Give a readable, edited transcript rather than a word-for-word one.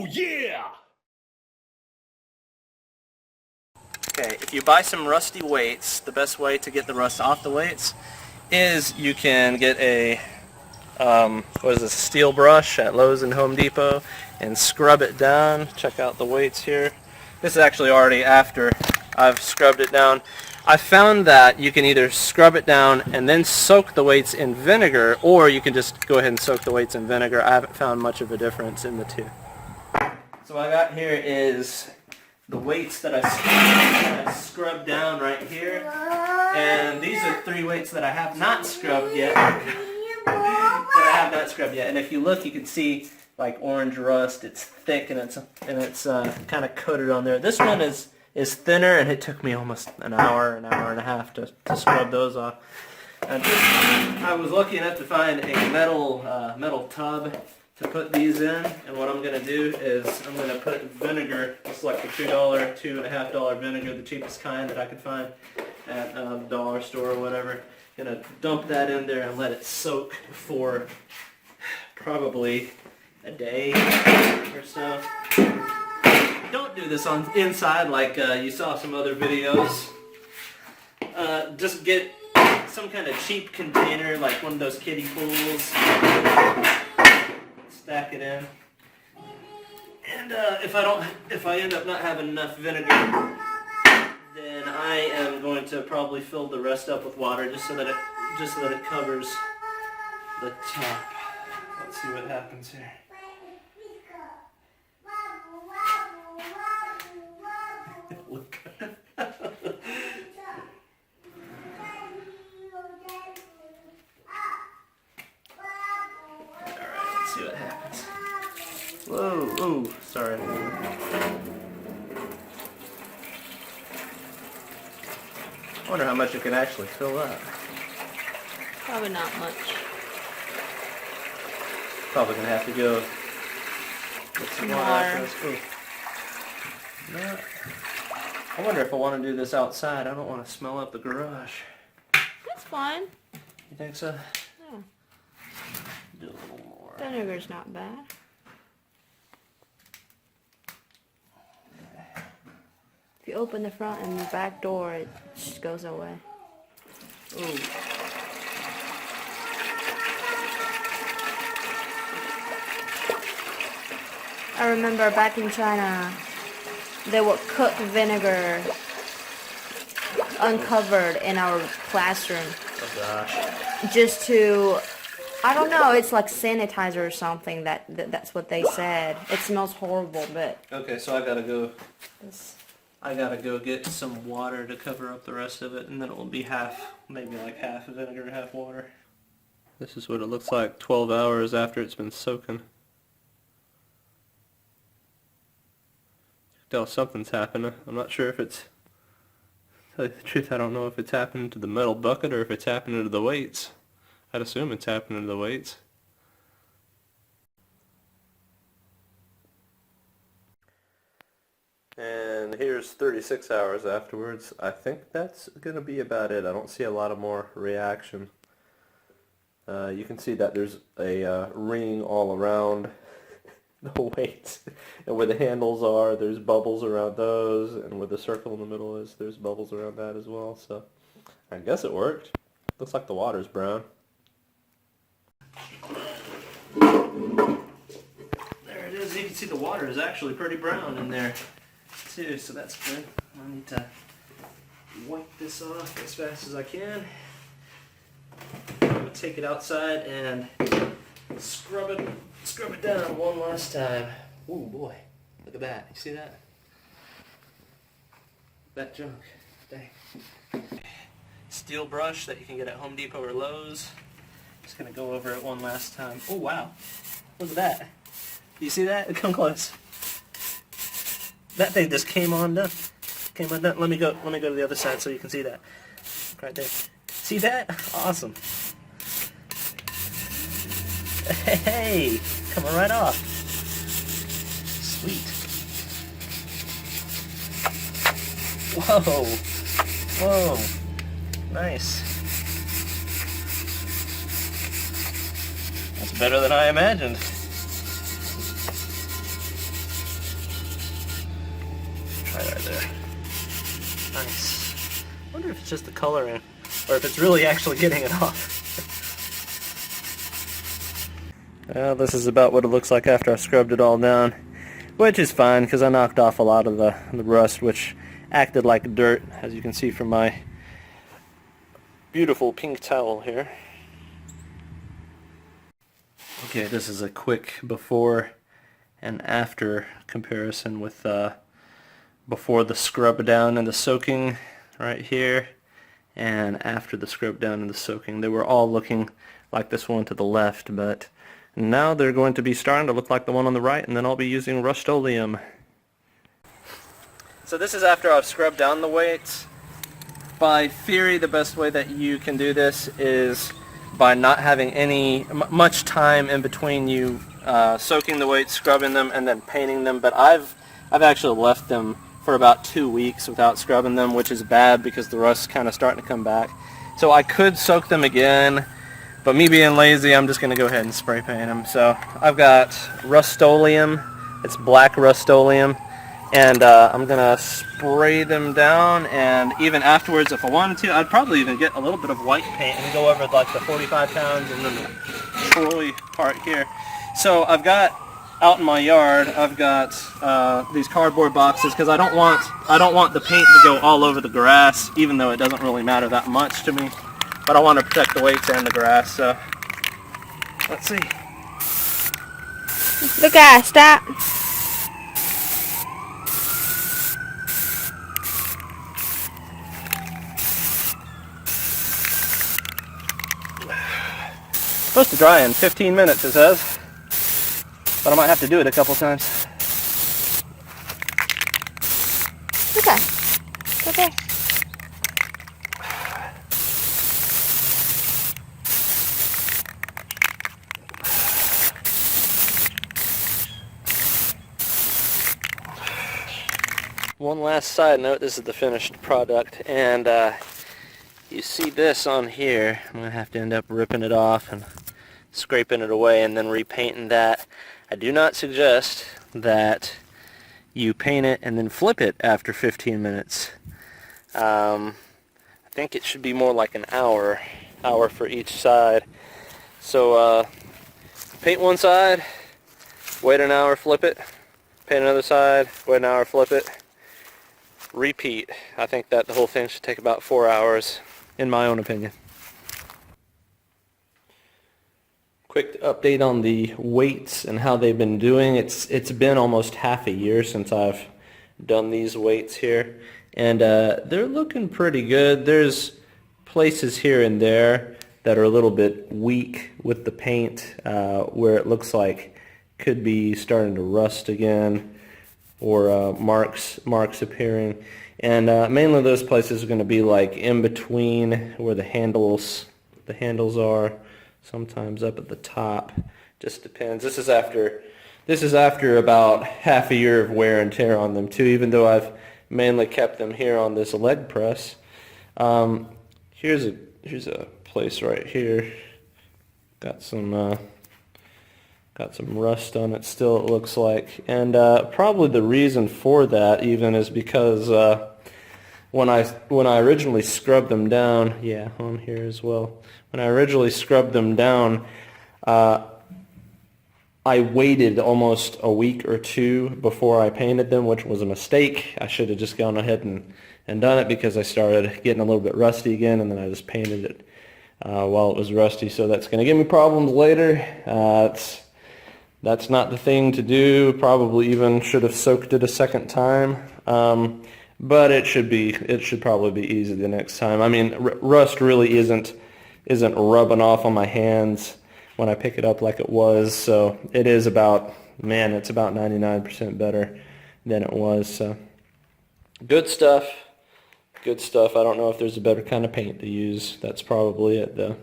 Oh yeah! Okay, if you buy some rusty weights, the best way to get the rust off the weights is you can get a what is this, steel brush at Lowe's and Home Depot and scrub it down. Check out the weights here. This is actually already after I've scrubbed it down. I found that you can either scrub it down and then soak the weights in vinegar, or you can just go ahead and soak the weights in vinegar. I haven't found much of a difference in the two. So what I got here is the weights that I scrubbed down right here, and these are 3 weights that I have not scrubbed yet. And if you look, you can see like orange rust. It's thick and it's kind of coated on there. This one is thinner, and it took me almost an hour and a half to scrub those off. And I was lucky enough to find a metal tub to put these in, and what I'm going to do is I'm going to put vinegar, just like the $2, $2.50 vinegar, the cheapest kind that I could find at the dollar store or whatever. Going to dump that in there and let it soak for probably a day or so. Don't do this on inside like you saw some other videos. Just get some kind of cheap container, like one of those kiddie pools. Stack it in. And if I end up not having enough vinegar, then I am going to probably fill the rest up with water just so that it covers the top. Let's see what happens here. Look. Alright, let's see what happens. Whoa, ooh, sorry. I wonder how much it can actually fill up. Probably not much. Probably gonna have to go get some water after this. No. I wonder if I want to do this outside. I don't want to smell up the garage. That's fine. You think so? Yeah. Do a little more. Vinegar's not bad. If you open the front and the back door, it just goes away. Ooh. I remember back in China, they would cook vinegar uncovered in our classroom. Oh gosh. Just to, I don't know, it's like sanitizer or something. That's what they said. It smells horrible, but. Okay, so I gotta go get some water to cover up the rest of it, and then it will be maybe like half vinegar, half water. This is what it looks like 12 hours after it's been soaking. Tell something's happening. I'm not sure if it's, to tell you the truth, I don't know if it's happening to the metal bucket or if it's happening to the weights. I'd assume it's happening to the weights. And here's 36 hours afterwards. I think that's going to be about it. I don't see a lot of more reaction. You can see that there's a ring all around the weights, and where the handles are, there's bubbles around those, and where the circle in the middle is, there's bubbles around that as well. So I guess it worked. Looks like the water's brown. There it is. You can see the water is actually pretty brown in there too, so that's good. I need to wipe this off as fast as I can. I'm going to take it outside and scrub it down one last time. Oh boy, look at that. You see that? That junk. Dang. Steel brush that you can get at Home Depot or Lowe's. Just going to go over it one last time. Oh wow. Look at that. You see that? Come close. That thing just came undone. Let me go to the other side so you can see that. Right there. See that? Awesome. Hey, coming right off. Sweet. Whoa. Whoa. Nice. That's better than I imagined. there. Nice. I wonder if it's just the coloring, or if it's really actually getting it off. Well, this is about what it looks like after I scrubbed it all down, which is fine because I knocked off a lot of the rust, which acted like dirt, as you can see from my beautiful pink towel here. Okay, this is a quick before and after comparison with before the scrub down and the soaking right here, and after the scrub down and the soaking. They were all looking like this one to the left, but now they're going to be starting to look like the one on the right, and then I'll be using Rustoleum. So this is after I've scrubbed down the weights. By theory, the best way that you can do this is by not having much time in between you soaking the weights, scrubbing them, and then painting them. But I've actually left them for about 2 weeks without scrubbing them, which is bad because the rust's kind of starting to come back. So I could soak them again, but me being lazy, I'm just going to go ahead and spray paint them. So I've got Rustoleum. It's black Rustoleum. And I'm going to spray them down, and even afterwards, if I wanted to, I'd probably even get a little bit of white paint and go over like the 45 pounds and then the trolley part here. So I've got, out in my yard, I've got these cardboard boxes because I don't want the paint to go all over the grass, even though it doesn't really matter that much to me. But I want to protect the weights and the grass, so let's see. Look at it, stop. Supposed to dry in 15 minutes, it says, but I might have to do it a couple times. Okay. Okay. One last side note, this is the finished product, and you see this on here. I'm going to have to end up ripping it off and scraping it away and then repainting that. I do not suggest that you paint it and then flip it after 15 minutes. I think it should be more like an hour for each side. So paint one side, wait an hour, flip it, paint another side, wait an hour, flip it, repeat. I think that the whole thing should take about 4 hours, in my own opinion. Quick update on the weights and how they've been doing. It's been almost half a year since I've done these weights here, and they're looking pretty good. There's places here and there that are a little bit weak with the paint, where it looks like could be starting to rust again, or marks appearing. And mainly those places are going to be like in between where the handles are, sometimes up at the top. Just depends. This is after about half a year of wear and tear on them too, even though I've mainly kept them here on this leg press. Here's a place right here. Got some rust on it still, it looks like. And probably the reason for that even is because when I originally scrubbed them down, yeah, on here as well. When I originally scrubbed them down, I waited almost a week or two before I painted them, which was a mistake. I should have just gone ahead and done it because I started getting a little bit rusty again, and then I just painted it while it was rusty. So that's going to give me problems later. That's not the thing to do. Probably even should have soaked it a second time. But it should probably be easy the next time. I mean, rust really isn't rubbing off on my hands when I pick it up like it was. So it is about 99% better than it was. So good stuff. Good stuff. I don't know if there's a better kind of paint to use. That's probably it though.